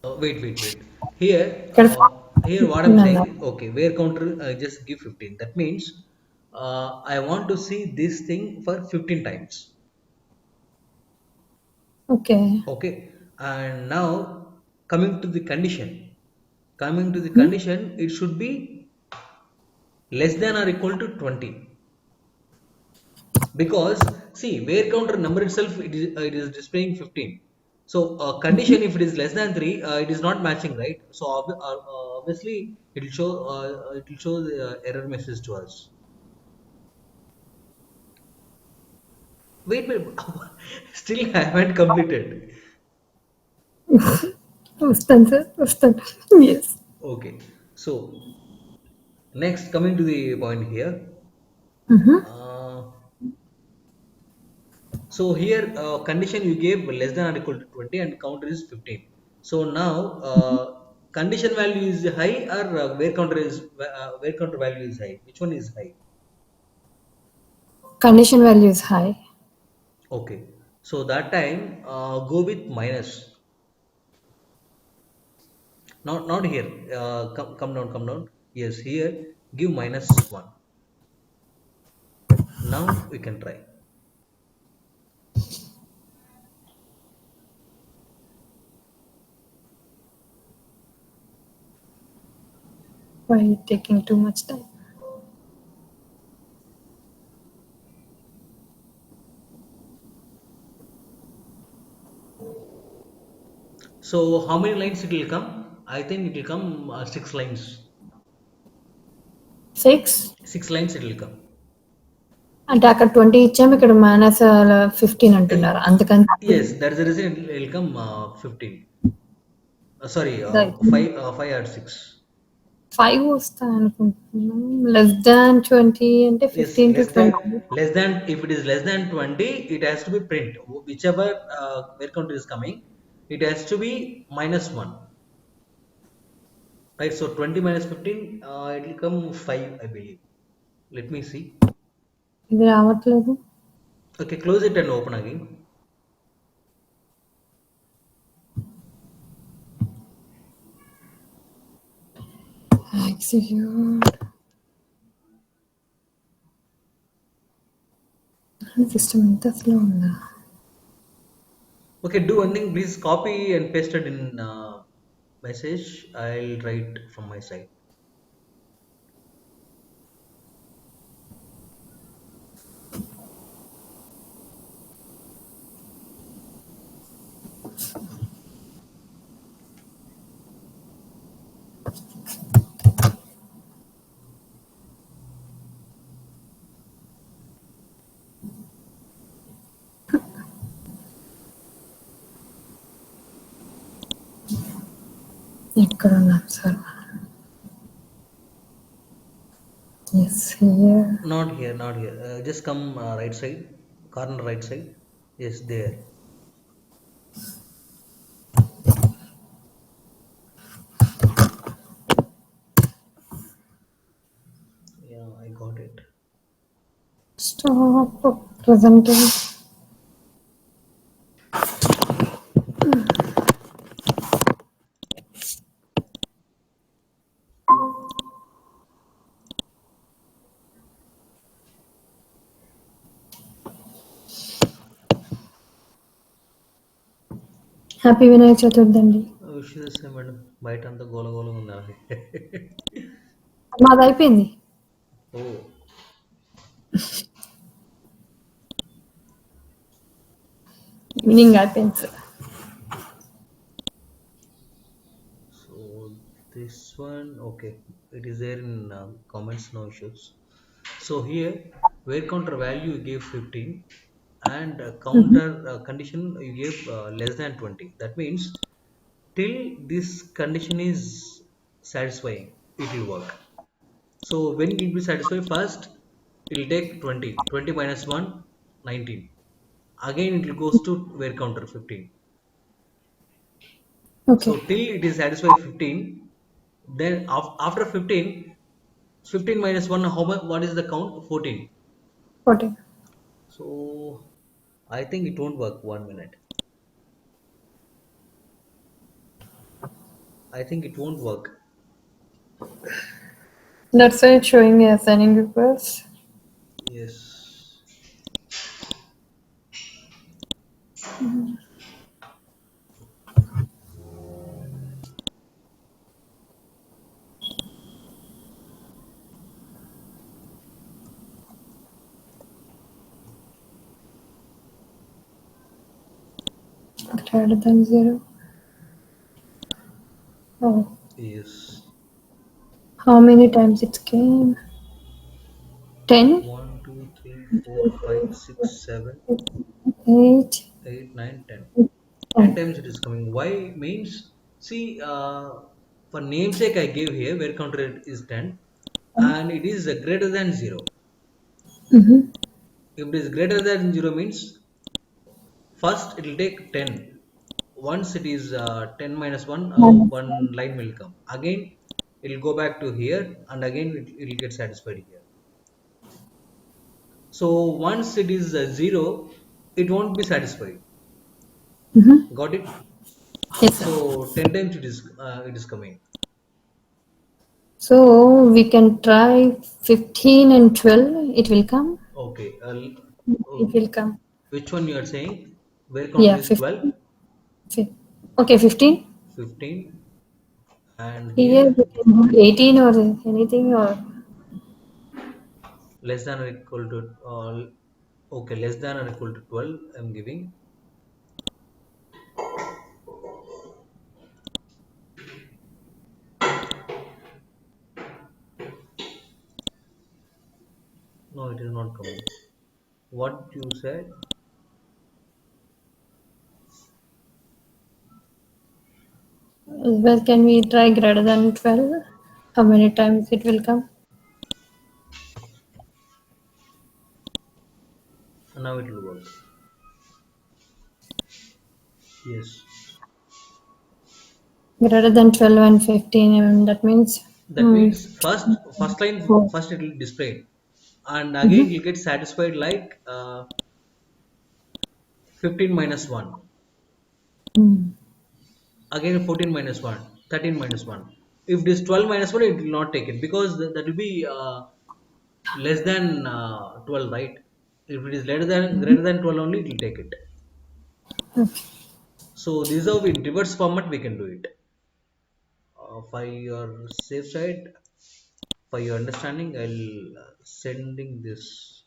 Wait. Here, ఇక్కడ here what I'm 15 saying, అన్నారు. okay, where counter just give 15. That means I want to see this thing for 15 times. Okay. Okay, and now coming to the condition. Coming to the హ్మ్. condition, it should be less than or equal to 20. Because see, where counter number itself, it is displaying 15. So హుహు. condition, if it is less than 3, it is not matching, right? So obviously it will show the error message to us. Wait, still I haven't completed. వస్తాను sir. వస్తాను. Yes. Okay, so next, coming to the point here. హుహు. uh, So here condition you gave less than or equal to 20 and counter is 15. So now condition value is high, or where counter value is high? Which one is high? Condition value is high. Okay. So that time go with minus. Not here. Come down. Yes, here give -1. Now we can try. Why taking too much time? So how many lines it will come? I think it will come 6 lines. 6 6 lines it will come. అంటే అక్కడ 20 ఇచ్చాము. ఇక్కడ minus 15 అంటున్నారు. Uh, అందుకని yes, that's the reason it'll come 15. Sorry, right. 5 or 6. 5 వస్తాయనుకుంటున్నాం. Less than 20 అంటే Yes, 15-20. less than, if it is less than 20, it has to be print. Whichever where counter is coming, it has to be -1. Right, so 20 minus 15, it will come 5, I believe. Let me see. ఇది రావట్లేదు. Okay, close it and open again. Execute. System ఇంత slow ఉందా? Okay, do one thing, please copy and paste it in message. I'll write from my side. ఎక్కడ ఉన్నాం sir? Yes here. Not here, not here. Just come right side, corner right side. Yes, there. Yeah, I got it. Stop presenting. Happy Vinayaka Chaturthi అండి. Wish you the same madam. బయట అంతా గోల గోలగా ఉండాలి. మాది అయిపోయింది. ఓ, ఈవినింగ్ అయిపోయింది sir. so this one, okay, it is there in comments, no issues. So here, where counter value you gave 15, and counter condition you gave less than 20. That means till this condition is satisfying, it will work. So when it will be satisfied, first it will take 20. 20 minus 1, 19. Again it will goes to where counter 15. Okay. So till it is satisfied 15, then after 15, 15 minus 1, how much? What is the count? 14. 14. So I think it won't work. 1 minute. I think it won't work. That's why it's showing a assigning request. Yes. Greater than 0. Oh, Yes. how many times it came? 10, One, 2, 3, 4, 5, 6, 7, 8, 8, 9, 10. 10 10. times it is coming. Why means, see, for namesake I gave here where counter is 10 and it is greater than 0. Mm-hmm. If it is greater than 0 means first it will take 10. Once it is 10 minus 1, one line will come. Again it will go back to here and again it will get satisfied here. So once it is 0, it won't be satisfied. Mm-hmm. Got it? Yes, sir. So 10 times it is coming. So we can try 15 and 12. It will come. Okay. It Oh, will come. which one you are saying? Where counter Yeah, is 12, 15. Okay, 15. 15, and Here here we can do 18 or anything or less than or equal to okay, less than or equal to 12. I'm giving. No, it is not coming. What you said? well, can we try greater than 12? How many times it will come? Now it will work. Yes. Greater than 12 and 15. That means That means first line, 4. first it will display, and again Mm-hmm. you get satisfied like 15 minus 1. Mm. Again 14 minus 1, 13 minus 1. If it is 12 minus 1, it will not take it because that will be less than 12, right? If it is greater than 12 only, it will take it. Okay. So this is how in reverse format we can do it. For your safe side, for your understanding, I'll sending this.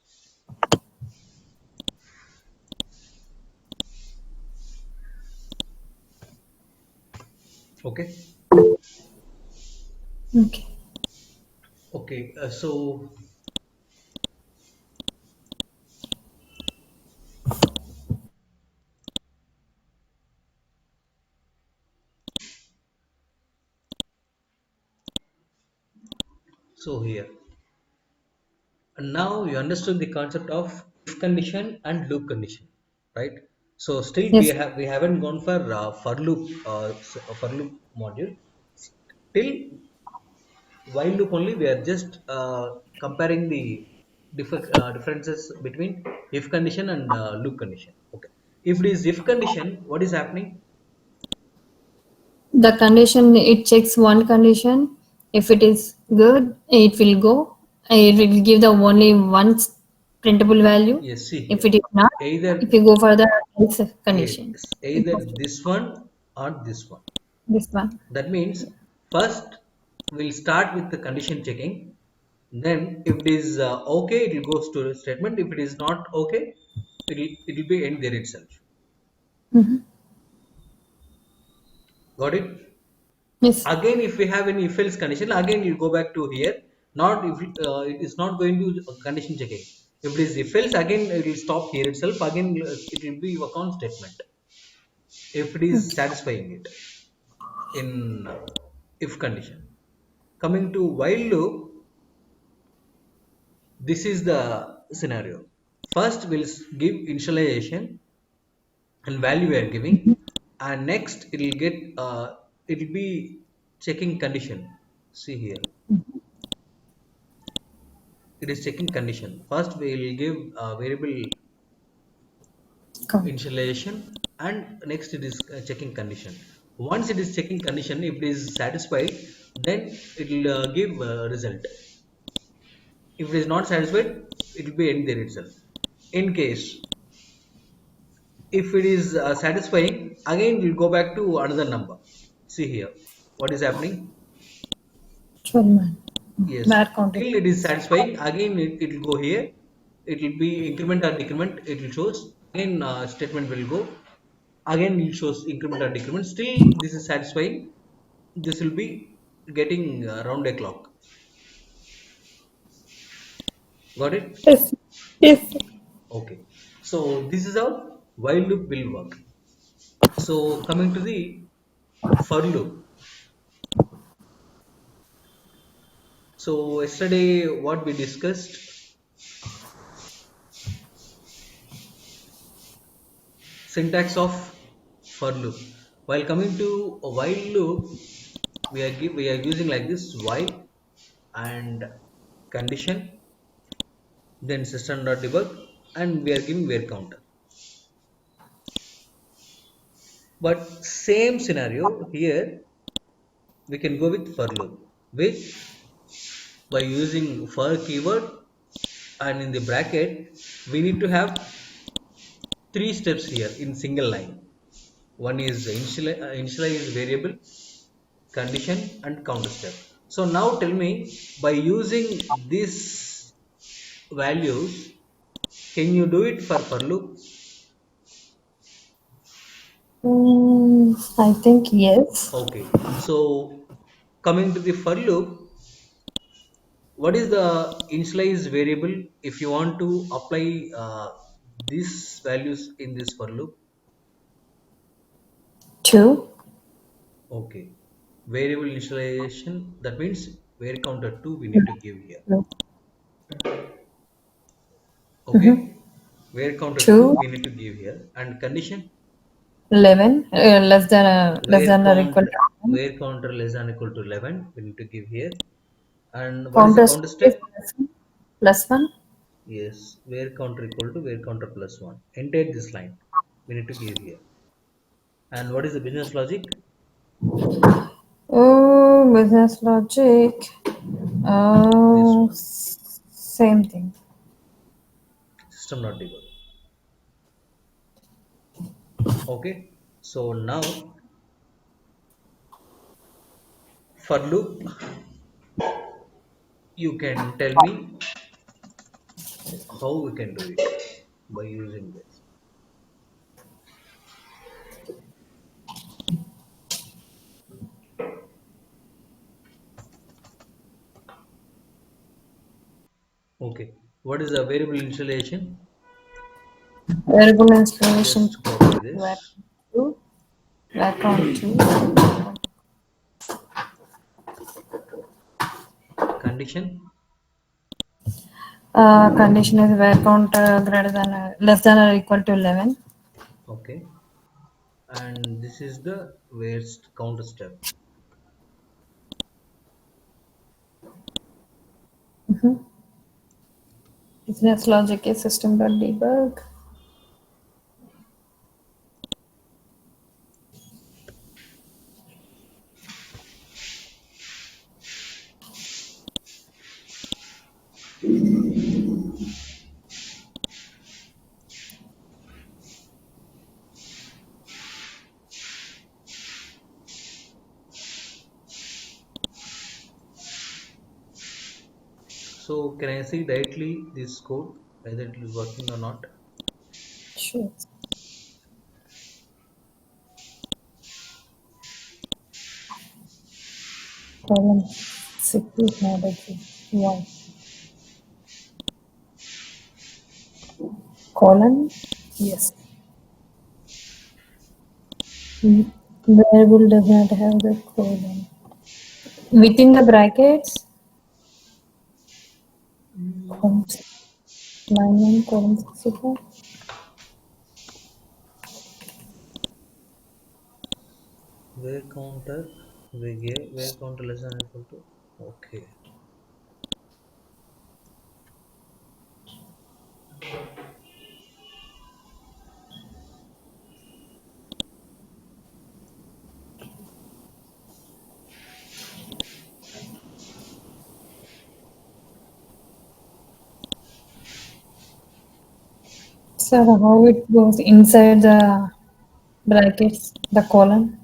Okay. Okay. Okay. So here, and now you understood the concept of if condition and loop condition, right? So still Yes. we haven't gone for for loop module. Till while loop only we are just comparing the differences between if condition and loop condition. Okay. If it is if condition, what is happening? The condition, it checks one condition. If it is good, it will go. It will give the only one printable value. Yes, see If here. it is not, if Either you go for the else condition, yes, it either goes to this one or this one. this one. That means first we'll start with the condition checking. Then if it is okay, it will go to a statement. If it is not okay, it will be end there itself. Mhm. Got it? Yes. Again, if we have any if else condition, again you go back to here. Not if it is not going to condition checking. If it is if else, again it will stop here itself. Again, it will be work on statement. If it is Okay. satisfying it in if condition. Coming to while loop, this is the scenario. First, we'll give initialization and value we are giving, and next it will be checking condition. See here, it is checking condition. First, we will give variable Count. initialization, and next it is checking condition. Once it is checking condition, if it is satisfied, then it will give result. If it is not satisfied, it will be end there itself. In case if it is satisfying, again we'll go back to another number. See here what is happening. 12 man. Yes, Where counted? till it is satisfying, again it will go here. It will be increment or decrement. It will shows again. Statement will go again. It shows increment or decrement. Still, this is satisfying. This will be getting round a clock. Got it? Yes. Yes. Okay. So this is how while loop will work. So coming to the for loop. So yesterday what we discussed, syntax of for loop. While coming to a while loop, we are using like this: while and condition, then system.debug, and we are giving where counter. But same scenario here, we can go with for loop, which by using for keyword and in the bracket, we need to have three steps here in single line. One is initialize variable, condition, and counter step. So now tell me, by using these values, can you do it for loop? I think yes. Okay. So coming to the for loop, what is the initialize variable if you want to apply these values in this for loop? 2. Okay. Variable initialization, that means where counter 2 we need to give here. Mm-hmm. Okay. Where counter 2 2, we need to give here, and condition 11, less where than or count equal to 11. where counter less than equal to 11 we need to give here. And what is the Counter counter is step? plus 1. Yes, where counter equal to where counter plus 1. Enter this line we need to give here. And what is the business logic? Oh, business logic. This one, Same thing. system not debug. Okay, so now for loop, you can tell me how we can do it by using this. Okay, what is the variable installation? Variable installation Just copy where this. 2, where count 2. Condition. Condition is where count greater than less than or equal to 11. Okay, and this is the where counter step. Business logic is system.debug. So can I see directly this code whether it is working or not? Sure. Column 6 is not exist. Why? Column? Yes. Variable does not have the colon. Within the brackets, column 9 column 64. Where counter we gave where counter less than equal to. Okay. So how it goes inside the brackets, the colon,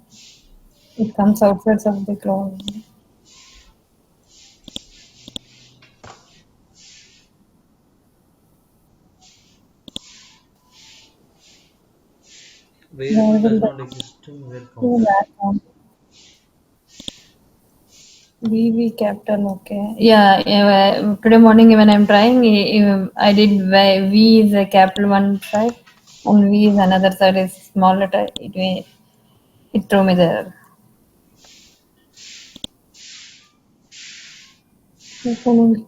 it comes outside of the colon. Where Variable will does the not exist in where do counter. that one? VV capital, okay. Yeah, today morning when I'm trying, I did V is a capital one side and V is another side is small letter. It threw me there. Opening.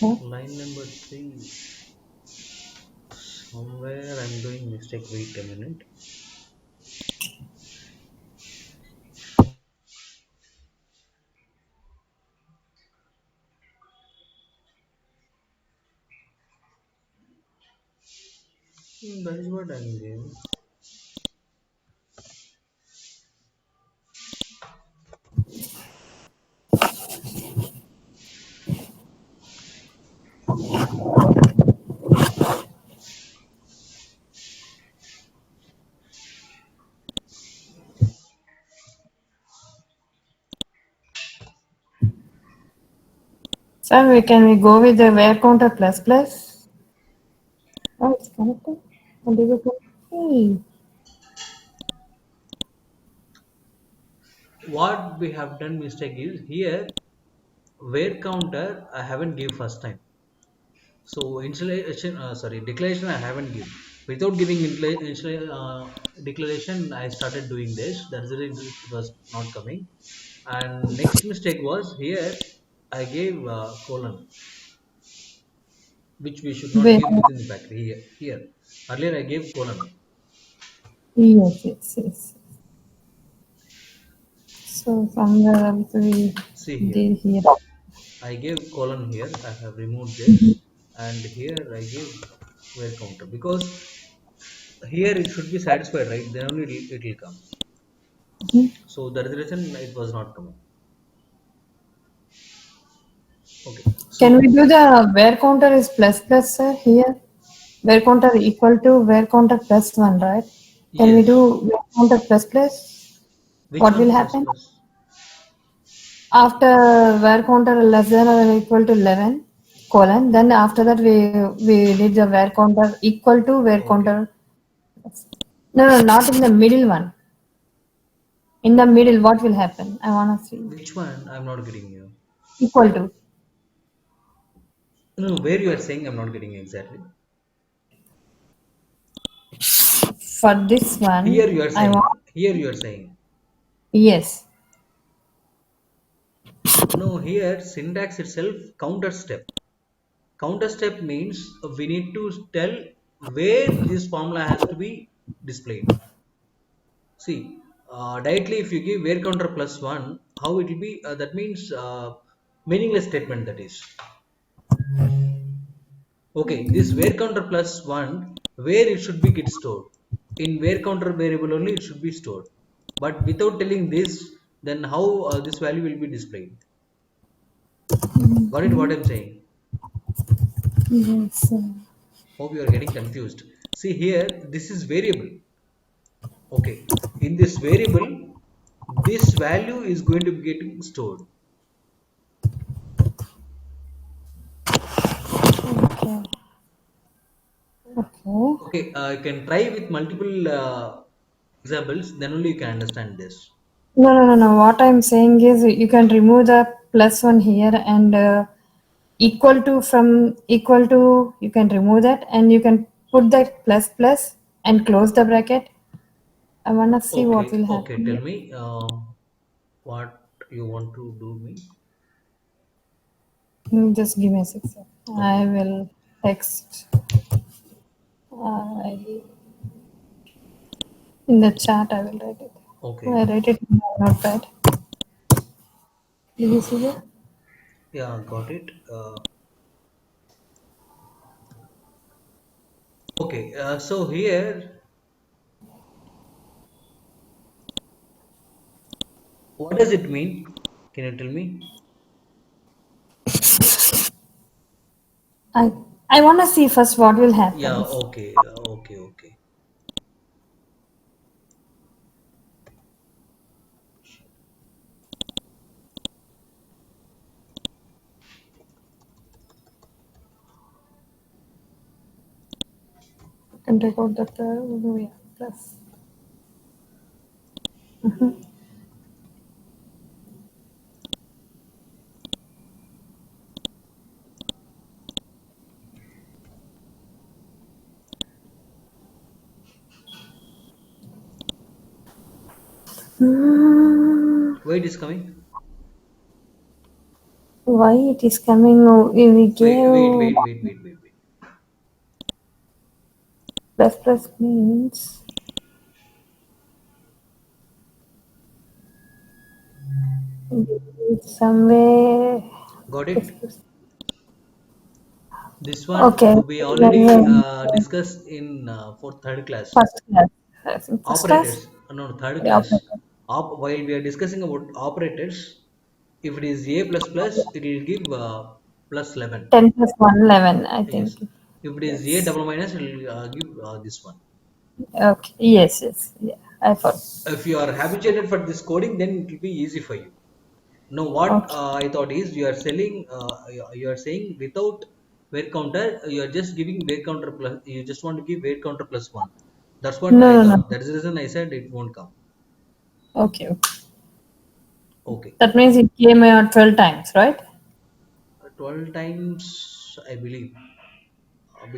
Huh? Line number 3. Somewhere I'm doing mistake. Wait a minute. That is what I'm doing. So we go with the where counter plus plus? Oh, it's connected. And is it hey. What we have done mistake is here where counter I haven't give first time. So installation, sorry, declaration I haven't given. Without giving declaration, I started doing this. That's the reason it was not coming. And next mistake was here I gave colon, which we should not Where? give within the factory here. Earlier I gave colon. Yes, yes, yes. So somewhere else we See here, did here. I gave colon here. I have removed this, and here I give where counter because here it should be satisfied, right? Then only it will come. Mhm. So that is the reason it was not coming. Okay, Can we so do the where counter is plus plus sir, here? Where counter equal to where counter plus one, right? Can we yes, do where counter plus plus? which What will one plus happen? plus? After where counter less than or equal to 11 colon, then after that we did the where counter equal to where Okay, counter. No, no, not in the middle one. In the middle, what will happen? I wanna see. which one? I'm not getting you. Equal to. No, where you are saying I'm not getting exactly. For this Here one, you are I want saying. Here you are saying. yes. No, here syntax itself counter step. Counter step means we need to tell where this formula has to be displayed. See, directly if you give where counter plus one, how it will be? That means meaningless statement that is. Okay, this where counter plus one, where it should be get stored. In where counter variable only it should be stored. But without telling this, then how this value will be displayed? Got it? What I'm saying? Yes. Hope you are getting confused. See here, this is variable. Okay, in this variable, this value is going to be getting stored. Okay. Okay. Okay, you can try with multiple examples, then only you can understand this. No, no, no, no. What I'm saying is you can remove the plus one here and equal to from equal to you can remove that and you can put that plus plus and close the bracket. I wanna see what Okay, will okay, tell happen. me what you want to do me. Just give me a second. I Okay, will text I in the chat. I will write it. I okay, write it in my notepad. Did you see that? yeah, got it. Okay, so here, what does it mean? Can you tell me? I I want to see first what will Yeah, happen. okay, okay, okay. You can take out that yeah, plus. Hmm, Wait is coming. why it is coming? Oh, we Wait, wait, gave wait, wait, wait, wait, wait. plus plus means somewhere. Got Plus, it? plus. This one Okay, we already then, discussed in for third class. first class. First class? Operators, no, no, third Yeah, class. operator. While we are discussing about operators, if it is a plus plus, it will give plus 11. 10 plus 1, 11, I Yes. think. If it is a Yes. double minus, it will give this one. Okay. Yes, yes. Yeah, I thought. If you are habituated for this coding, then it will be easy for you. Now, what Okay. I thought is you are selling, you are saying without weight counter, you are just giving weight counter plus, you just want to give weight counter plus one. That's what I No, no, thought. no. That's the reason I said it won't come. Okay, okay. Okay. That means it came out 12 times, right? 12 times, I believe,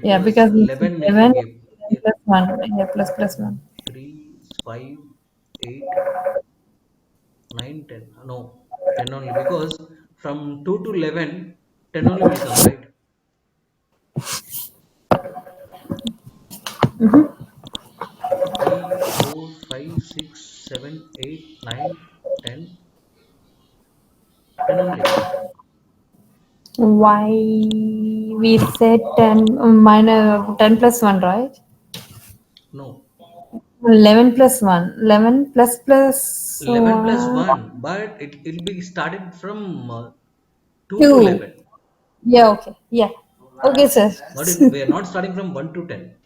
Yeah, because because it's 11 we 11 gave. Yeah, plus 1. Yeah, plus plus 1. 3, 5, 8, 9, 10. No, 10 only because from 2 to 11, 10 only will come, right? 3, 4, 5, 6, 7, 8, 9, 10, 10 only. Why we said 10 minus 10 plus 1, right? No, 11 plus 1. 11 plus plus 11 plus 1. 1, but it will be started from 2 to 2. 11. Yeah, okay. Yeah. Okay, sir. We are not starting from 1 to 10.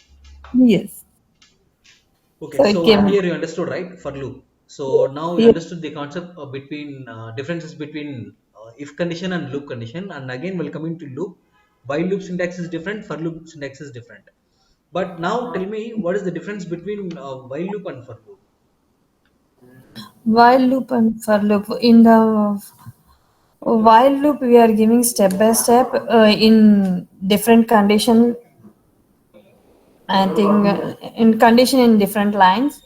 Yes. Okay, So it so came. here you understood, right, for loop. So now you Yeah. understood the concept between differences between if condition and loop condition. And again, we'll come into loop. While loop syntax is different, for loop syntax is different. But now tell me, what is the difference between while loop and for loop? While loop and for loop. In the while loop, we are giving step by step in different condition. I think in condition in different lines.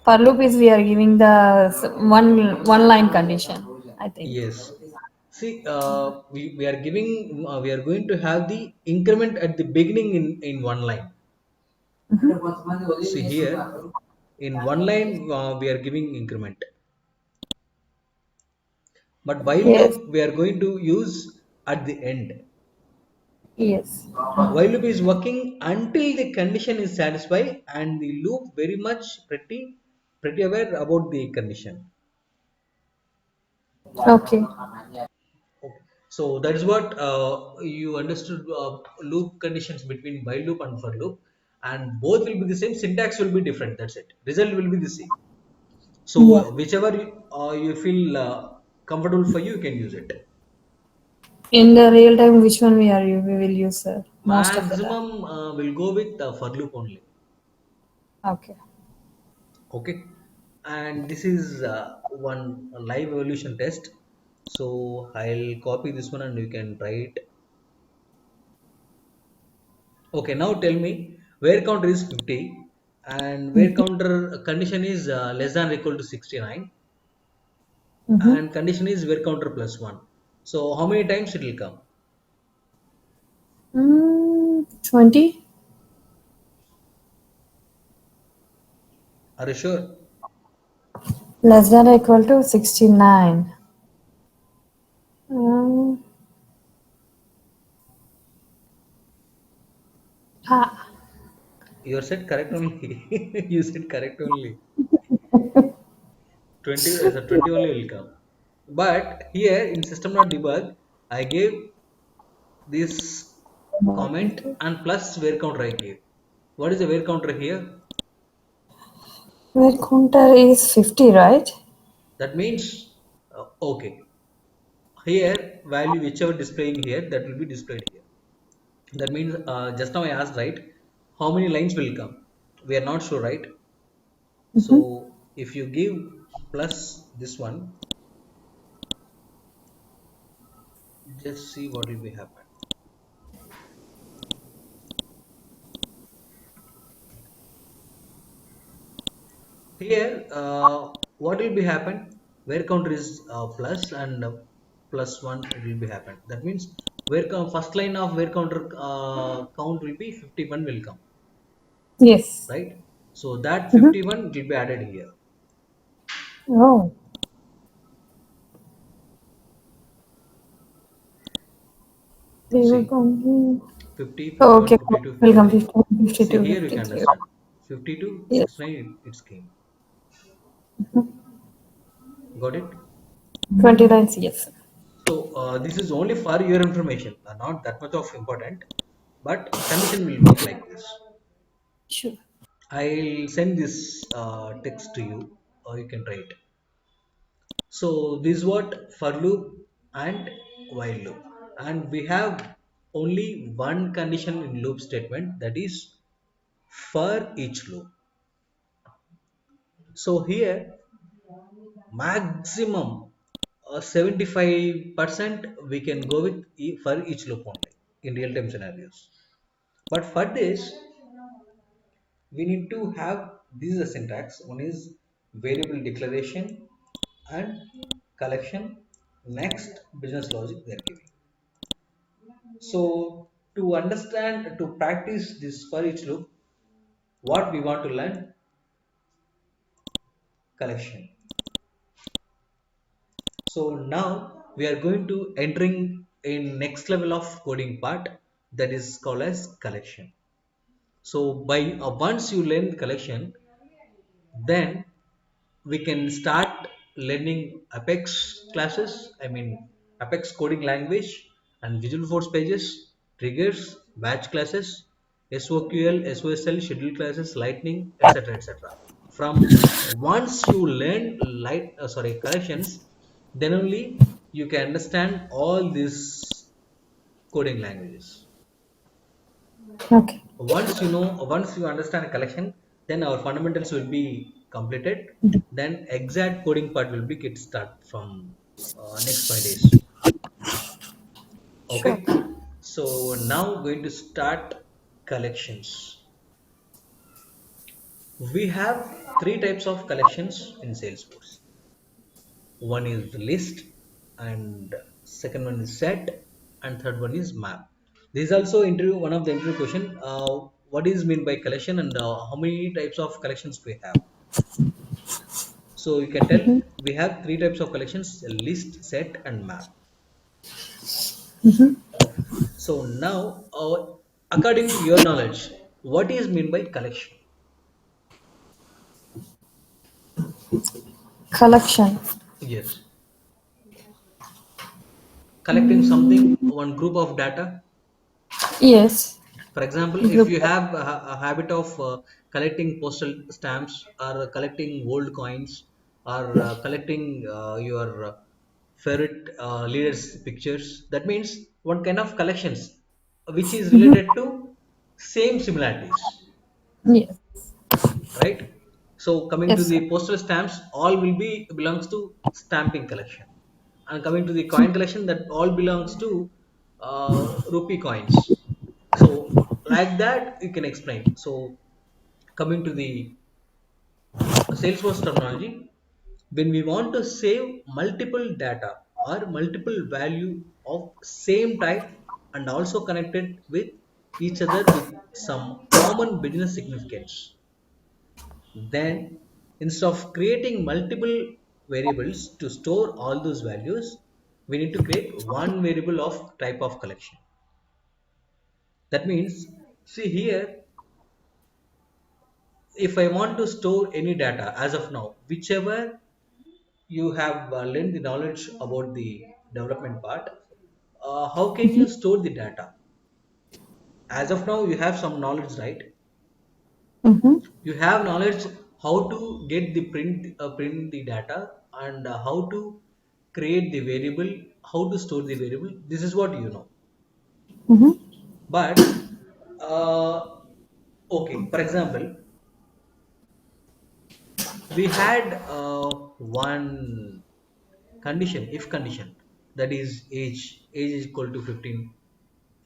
For loop is we are giving the one line condition. I think. Yes. See, we are giving, we are going to have the increment at the beginning in one line. See here, in one line, we are giving increment. But while Yes. loop, we are going to use at the end. Yes. While loop is working until the condition is satisfied and the loop very much pretty aware about the condition. Okay. Okay. So that is what you understood loop conditions between while loop and for loop, and both will be the same. Syntax will be different. That's it. Result will be the same. Yeah. So whichever you feel comfortable for you, you can use it. In the real time, which one we will use most of the time. Maximum will go with for loop only. Okay. Okay, and this is one live evolution test. So I'll copy this one and you can try it. Okay, now tell me where counter is 50 and where counter condition is less than or equal to 69 Mm-hmm. and condition is where counter plus 1. So how many times it will come? 20. Are you sure? Less than or equal to 69. Mm, ah, You said correct only. You said correct only. 20 so 20 only will come. But here in system not debug, I gave this. comment, and plus where counter I gave. What is the where counter here? Where counter is 50, right? That means, okay, here value whichever displaying here, that will be displayed here. That means just now I asked, right, how many lines will come? We are not sure, right? Mm-hmm. So if you give plus this one, just see what will be happen. Here, what will be happen? Where counter is plus and plus one, it will be happen. That means first line of where counter count will be 51 will come, Yes. right? So that Mm-hmm. 51 will be added here. Oh, they were See, counting. 50, Oh, 51, okay. 52, Welcome 53. 50, See 52, here you can 53. understand. 52, Yes. 69, it's came. Got it? 29, yes. So this is only for your information, not that much of important, but condition will work like this. Sure. I'll send this text to you, or you can try it. So this is what for loop and while loop, and we have only one condition in loop statement, that is for each loop. So here maximum 75% we can go with for each loop only in real time scenarios. But for this, we need to have, this is the syntax. One is variable declaration and collection, next business logic they are giving. So to understand, to practice this for each loop, what we want to learn, collection. So now we are going to entering in next level of coding part, that is called as collection. So by once you learn collection, then we can start learning Apex classes. I mean Apex coding language and Visual Force pages, triggers, batch classes, SOQL, SOSL, schedule classes, Lightning, etc. etc. From once you learn collections, then only you can understand all these coding languages. Okay. Once you understand a collection, then our fundamentals will be completed. Then exact coding part will be get start from next 5 days. Sure. Okay, so now going to start collections. We have three types of collections in Salesforce. One is the list, and second one is set, and third one is map. This is also interview, one of the interview question. What is mean by collection, and how many types of collections we have? So you can tell we have three types of collections: list, set, and map. So now, according to your knowledge, what is mean by collection? Collection. Yes, collecting something, one group of data. Yes. For example, if Group. you have a habit of collecting postal stamps, or collecting old coins, or collecting your favorite leaders' pictures, that means one kind of collections which is related to same similarities, Yes. right? So coming to Yes, sir. the postal stamps, all will be belongs to stamping collection, and coming to the coin collection, that all belongs to rupee coins. So like that you can explain. So coming to the Salesforce terminology, when we want to save multiple data or multiple value of same type and also connected with each other with some common business significance, then instead of creating multiple variables to store all those values, we need to create one variable of type of collection. That means, see here, if I want to store any data as of now, whichever you have learned the knowledge about the development part, how can you store the data? As of now, you have some knowledge, right? Mm-hmm. You have knowledge how to get the print the data, and how to create the variable, how to store the variable. This is what you know. Mm-hmm. But uh, okay, for example, we had one condition, if condition, that is age is equal to 15,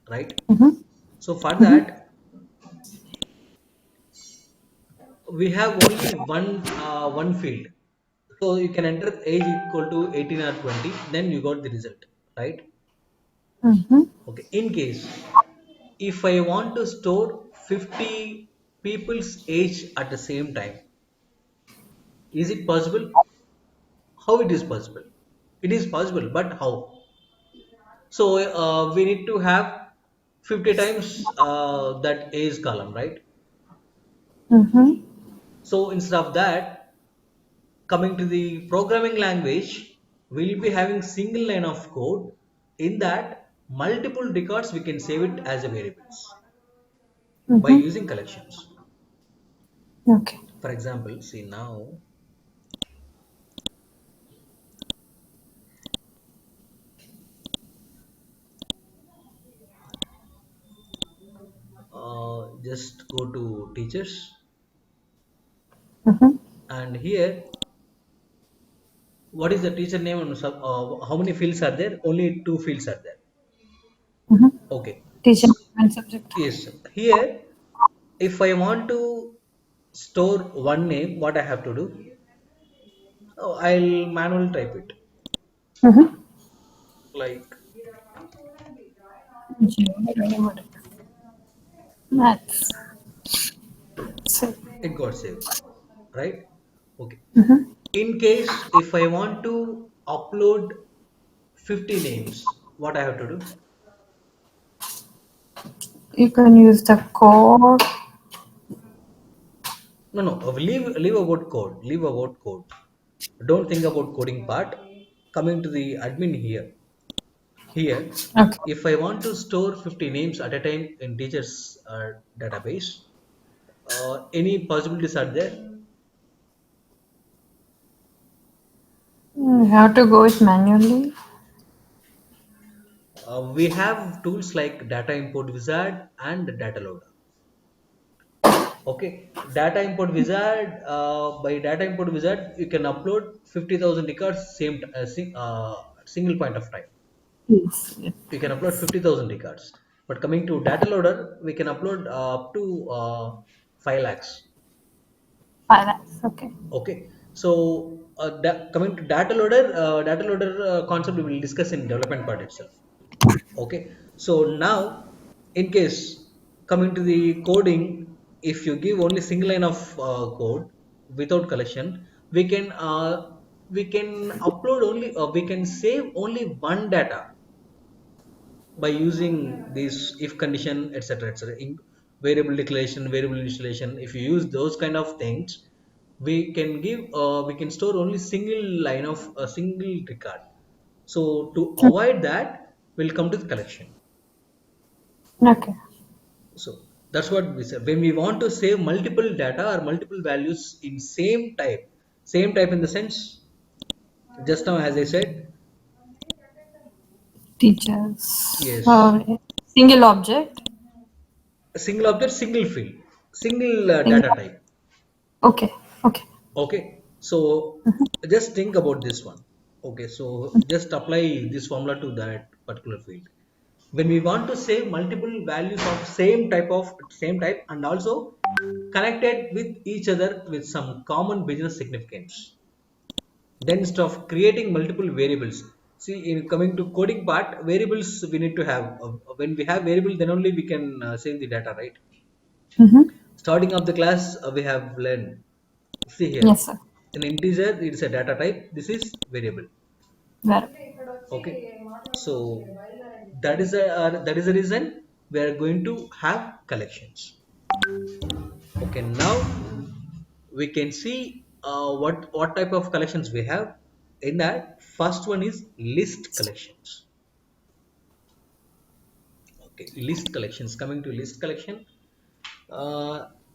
right? Mm-hmm. So for Mm-hmm. that, we have only one field. So you can enter age equal to 18 or 20, then you got the result, right? Mm-hmm. Okay. In case if I want to store 50 people's age at the same time, is it possible? How it is possible? It is possible, but how? So we need to have 50 times that age column, right? Mm-hmm. So instead of that, coming to the programming language, we'll be having single line of code. In that, multiple records we can save it as a variables by Mm-hmm. using collections. Okay. For example, see now, just go to teachers, Mm-hmm. and here, what is the teacher name and how many fields are there? Only two fields are there. Mm-hmm. Okay. Teacher and subject. Yes. Here, if I want to store one name, what I have to do? Oh, I'll manually type it. Mm-hmm. Like Maths. So, it got saved, right? Okay. mm-hmm. In case if I want to upload 50 names, what I have to do? You can use the code. No, no. Leave about code. Leave about code. Don't think about coding part. Coming to the admin here. Here, Okay. if I want to store 50 names at a time in teachers database, any possibilities are there? You have to go it manually. We have tools like data import wizard and data loader. Okay, data import wizard. By data import wizard, you can upload 50,000 records single point of time. Yes. Yes. You can upload 50,000 records. But coming to data loader, we can upload up to 5 lakhs. 5 lakhs. Okay. Okay, so coming to data loader concept we will discuss in development part itself. Okay, so now in case coming to the coding, if you give only single line of code without collection, we can upload only we can save only one data by using this if condition, etc., etc. In variable declaration, variable installation, if you use those kind of things, we can store only single line of a single record. So to avoid that, we'll come to the collection. Okay. So that's what we say when we want to save multiple data or multiple values in same type in the sense, just now as I said. Teachers. Yes, Single object. a single object, single field, single Single. data type. Okay. Okay. Okay, so just think about this one. Okay, so just apply this formula to that particular field. When we want to save multiple values of same type and also connected with each other with some common business significance, then instead of creating multiple variables, see in coming to coding part, variables we need to have. When we have variable, then only we can save the data, right? Mm-hmm. Starting of the class, we have learned. See here, Yes, sir. an integer it's a data type. This is variable. Very. Okay, so that is the reason we are going to have collections. Okay, now we can see what type of collections we have. In that, first one is list collections. Okay, list collections. Coming to list collection,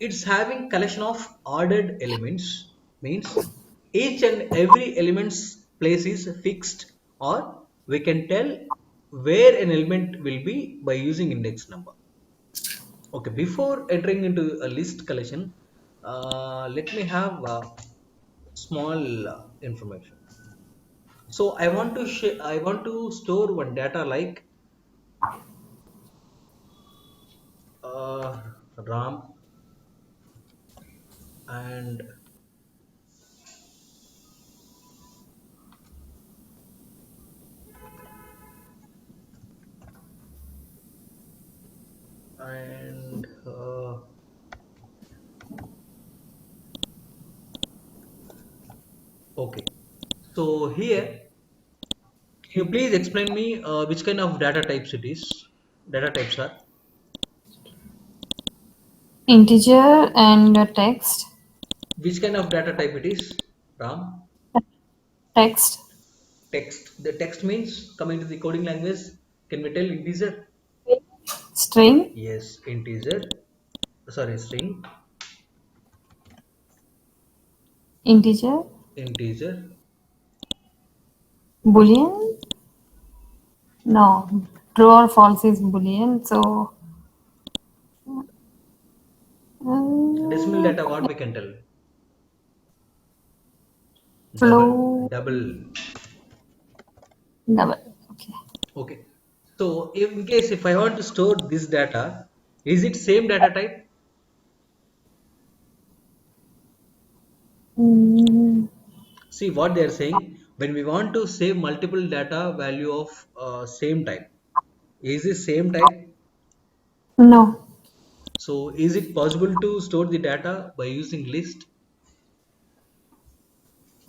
it's having collection of ordered elements. Means each and every element's place is fixed, or we can tell where an element will be by using index number. Okay, before entering into a list collection, let me have small information. So I want to store one data like uh, RAM and and okay. So here, can you please explain me which kind of data types it is? Data types are Integer and text. which kind of data type it is? RAM, Text. text. The text means coming to the coding language. Can we tell integer? String. Yes, integer. Sorry, string, Integer. integer. Boolean. No. True or false is Boolean. So Decimal uh, data, what we can tell? Double, flow. double. Double. Okay. Okay. So in case if I want to store this data, is it same data type? Mm, See what they are saying. When we want to save multiple data value of same type, is it same type? no. So is it possible to store the data by using list?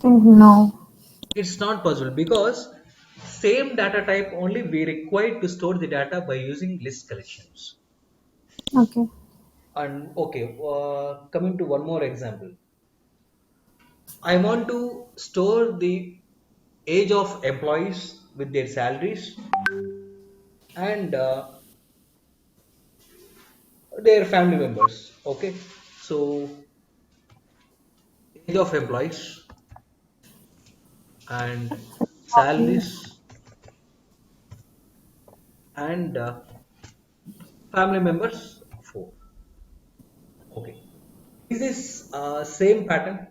Think no. It's not possible because same data type only we require to store the data by using list collections. Okay. And okay, coming to one more example. I want to store the age of employees with their salaries and their family members. Okay, so age of employees and Okay. salaries and family members four. Okay, is this same pattern?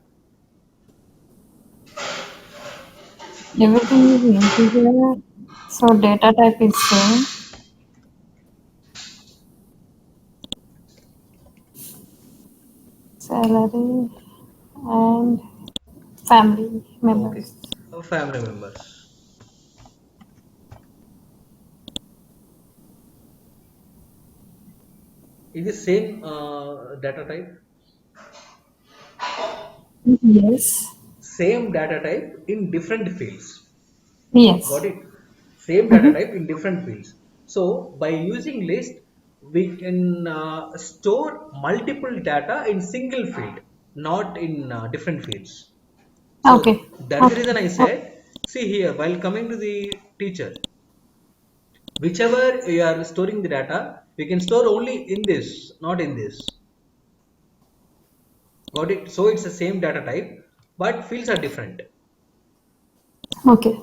Everything is integer. So data type is same. Salary and family Okay, members. family members. Is the same data type? Yes. Same data type in different fields. Yes. Got it? Same data Mm-hmm. type in different fields. So by using list, we can store multiple data in single field, not in different fields. Okay. So that's the Okay. reason I Okay. said, see here, while coming to the teacher, whichever you are storing the data, we can store only in this, not in this. Got it? So it's the same data type, but fields are different. Okay.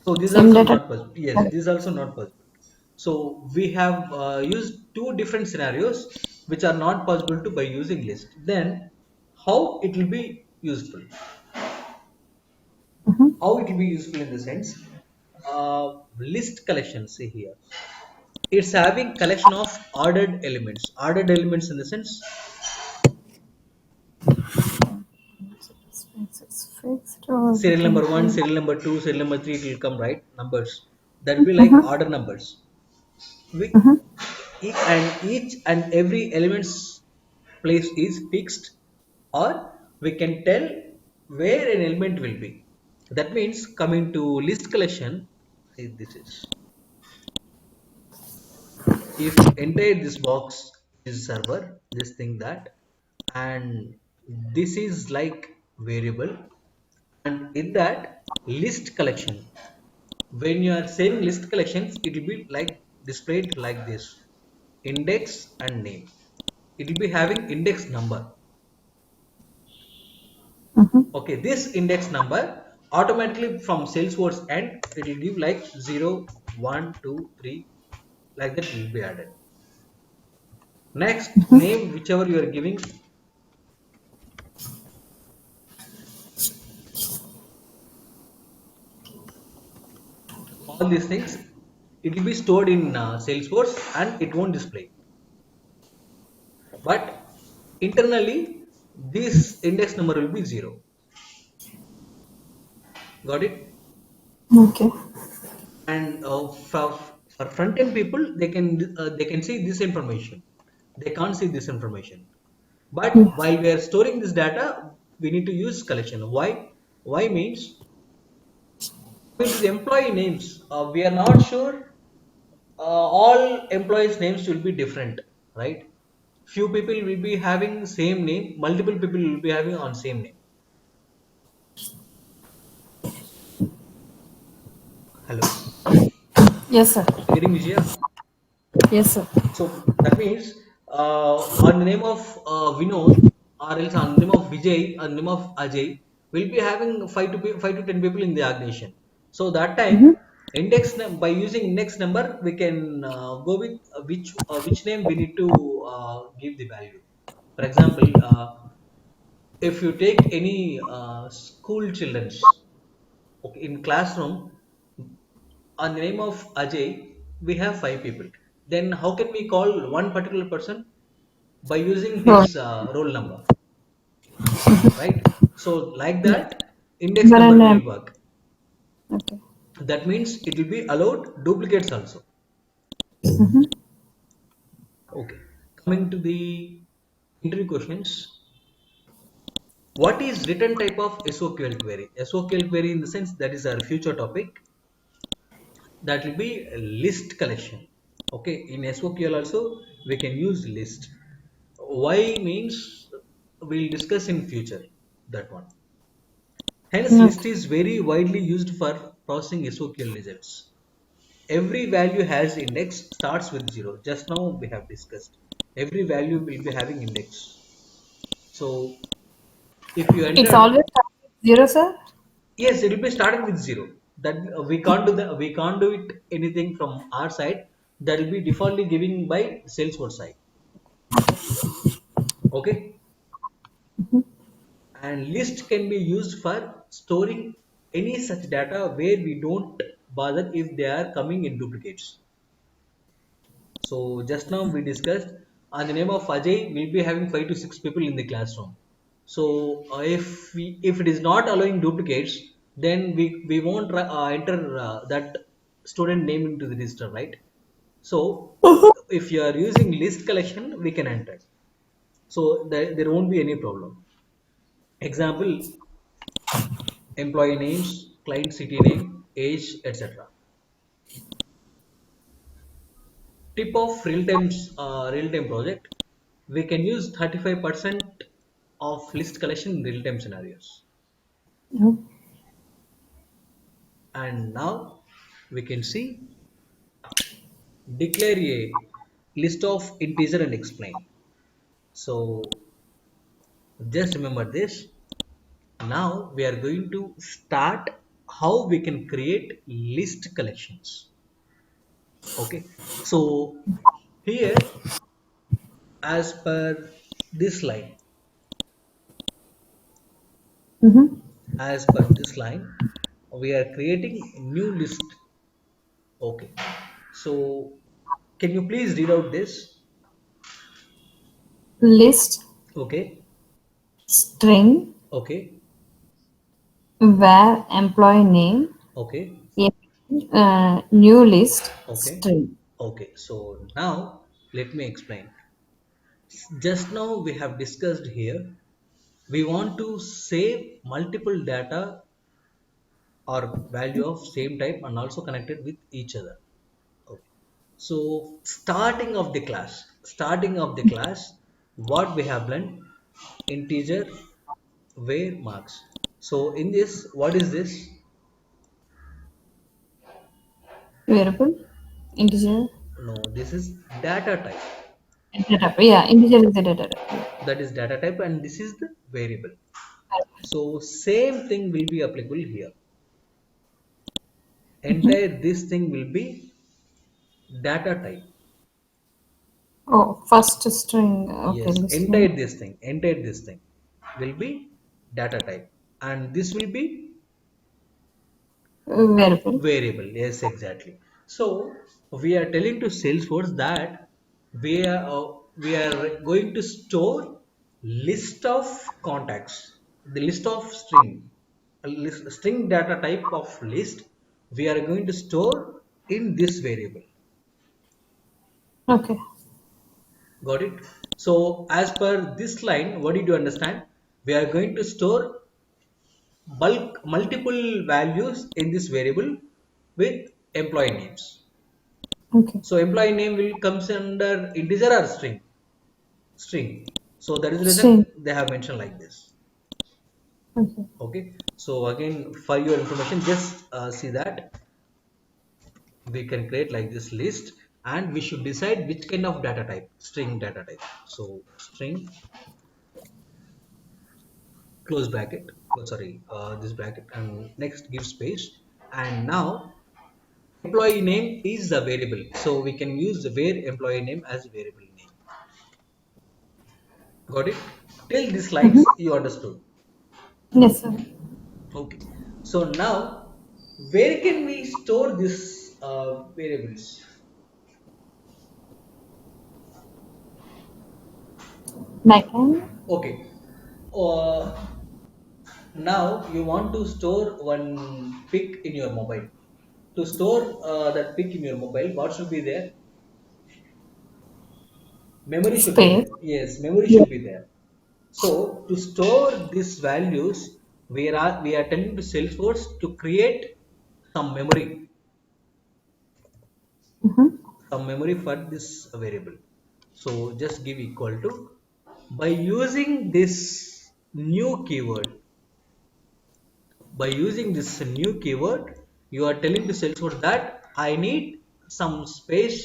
So this is Same also data. not possible. Yes, this is also not possible. So we have used two different scenarios which are not possible to by using list. Then how it will be useful? Mm-hmm. How it will be useful in the sense list collection. See here, it's having collection of ordered elements. Ordered elements in the sense It's fixed or we serial number can one, change. serial number two, serial number three. It will come right numbers. That will be like Mm-hmm. order numbers. We Mm-hmm. each and every element's place is fixed, or we can tell where an element will be. That means coming to list collection, see this is if entire this box is server, just think that, and this is like variable, and in that list collection, when you are saving list collections, it will be like displayed like this. index and name. It will be having index number. Mm-hmm. Okay, this index number automatically from Salesforce end it will give like 0, 1, 2, 3, like that will be added. Next name whichever you are giving, all these things it will be stored in Salesforce and it won't display. But internally this index number will be 0. Got it? Okay. And for front end people they can see this information. They can't see this information. But Yes. while we are storing this data, we need to use collection. Why? Why means coming to the employee names, we are not sure all employees' names will be different, right? Few people will be having same name, multiple people will be having on same name. Hello, Yes, sir. you getting Vijaya? Yes, sir. So that means on the name of Vinod or else on the name of Vijay or the name of Ajay, we'll be having 5 to 10 people in the organization. So that Mm-hmm. time by using index number we can go with which name we need to give the value. For example, if you take any school children's, okay, in classroom on the name of Ajay, we have 5 people. Then how can we call one particular person? By using Sure. his roll number, right? So like Yes. that, index But number and will work. okay. That means it will be allowed duplicates also. Mm-hmm. Okay. Coming to the interview questions, what is written type of SOQL query? SOQL query in the sense that is our future topic. That will be a list collection. Okay. In SOQL also we can use list. Why means we'll discuss in future that one. Hence, list Okay. is very widely used for processing SOQL results. Every value has index starts with 0. Just now we have discussed. Every value will be having index. So if you It's always entered, start with zero, sir. yes, it will be started with 0. That we can't do it anything from our side. That will be defaultly giving by Salesforce side. Okay, and list can be used for storing any such data where we don't bother if they are coming in duplicates. So just now we discussed on the name of Ajay, we'll be having 5 to 6 people in the classroom. So if it is not allowing duplicates, then we won't enter that student name into the register, right? So if you are using list collection, we can enter. So there won't be any problem. Example: employee names, client city name, age, etc. Tip of real-time project, we can use 35% of list collection in real-time scenarios. No. And now we can see declare a list of integer and explain. So just remember this. Now we are going to start how we can create list collections. Okay. So here as per this line, Mm-hmm. as per this line, we are creating a new list. Okay. So can you please read out this? List Okay. string Okay. where employee name Okay. a new list Okay. string. Okay. So now let me explain. Just now we have discussed here. We want to save multiple data or value of same type and also connected with each other. Okay. So starting of the class, what we have learned, integer where marks. So in this, what is this? Variable integer. No, this is data type. Data type. Yeah, integer is the data type. Yeah. That is data type, and this is the variable. So same thing will be applicable here. Mhm. Entire this thing will be data type. Oh, first string. Okay, Yes, listening. entire this thing will be data type, and this will be Variable. variable. Yes, exactly. So we are telling to Salesforce that we are going to store list of contacts, the list of string, string data type of list. We are going to store in this variable. Okay. Got it? So as per this line, what did you understand? We are going to store bulk multiple values in this variable with employee names. Okay. So employee name will comes under integer or string? String. So that is the String. reason they have mentioned like this. Okay. Okay. So again, for your information, just see that we can create like this list, and we should decide which kind of data type, string data type. So string, close bracket, oh, sorry, this bracket, and next give space. And now employee name is the variable, so we can use the where employee name as variable name. Got it? Till these Mhm. lines you understood. Yes, sir. Okay. So now where can we store this variables? Backend. Okay. Uh, Now you want to store one pic in your mobile. To store that pic in your mobile, what should be there? Memory should be Space. there. Yes, memory Yeah. should be there. So to store these values, we are telling to Salesforce to create some memory, Mhm. some memory for this variable. So just give equal to, by using this new keyword, by using this new keyword, you are telling to Salesforce that I need some space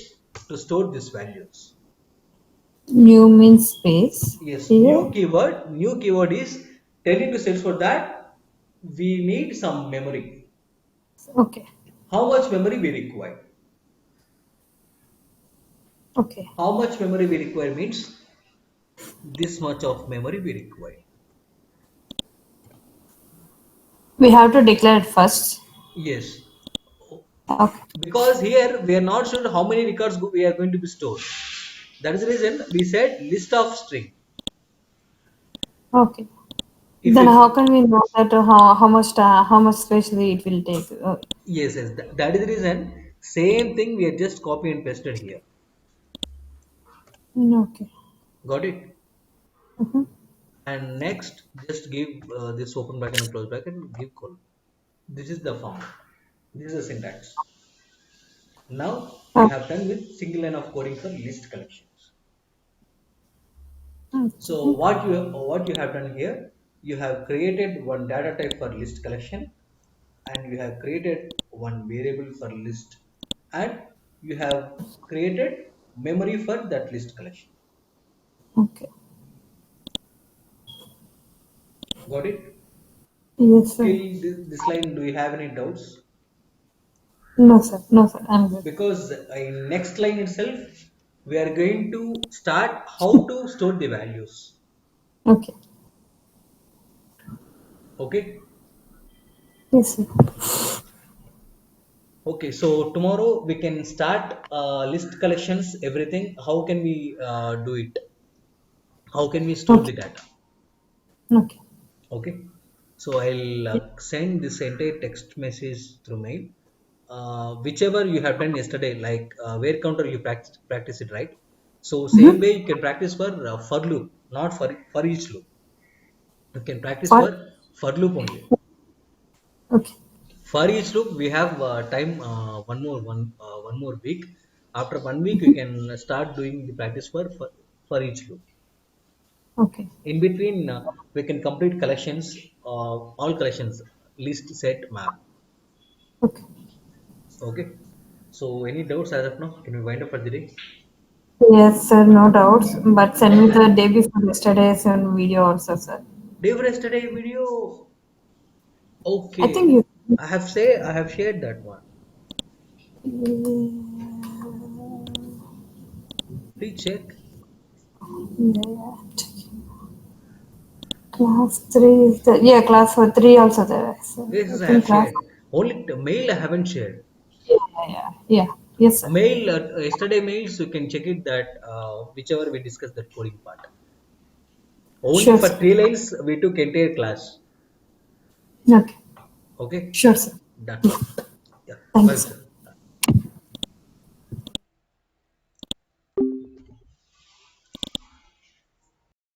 to store these values. New means space. Yes, Here. new keyword is telling to Salesforce that we need some memory. Okay. How much memory we require? Okay. How much memory we require means this much of memory we require. We have to declare it first. Yes, Okay. because here we are not sure how many records we are going to be stored. That is the reason we said list of string. Okay. If Then if how can we know that how much space it will take? Yes, yes, that is the reason. Same thing we are just copy and pasted here. Okay. Got it? Mhm. And next, just give this open bracket and close bracket and give colon. This is the form. This is the syntax. Now we Oh, have done with single line of coding for list collections. So okay. what you have done here, you have created one data type for list collection, and you have created one variable for list, and you have created memory for that list collection. Okay. Got it? Yes, sir. Till this line, do you have any doubts? No, sir. No, sir. I'm good. Because in next line itself, we are going to start how to store the values. Okay. Okay. Yes, sir. Okay. So tomorrow we can start list collections, everything. How can we do it? How can we store the Okay. data? Okay. Okay. So I'll send this entire text message through mail. Whichever you have done yesterday, like where counter you practice it, right? So same Mm-hmm. way you can practice for loop, not for each loop. You can practice What? for loop only. Okay. For each loop, we have time one more week. After 1 week, you can start doing the practice for each loop. Okay. In between, we can complete collections, all collections, list, set, map. Okay. Okay. So any doubts as of now? Can we wind up for the day? Yes, sir, no doubts. But send me the day before yesterday's video also, sir. Day for yesterday video. I think Okay. you. I have shared that one. Please check. Class 3 is the, yeah, class for 3 also there. So I Yes, I have think class, shared. Only the mail I haven't shared. yeah. Yes, sir. Mail, yesterday mails, you can check it that whichever we discussed that coding part. Only Sure, for sir. 3 lines, we took entire class. Okay. Okay, Sure, sir. done. Yeah. Yeah, Thank you, welcome. sir.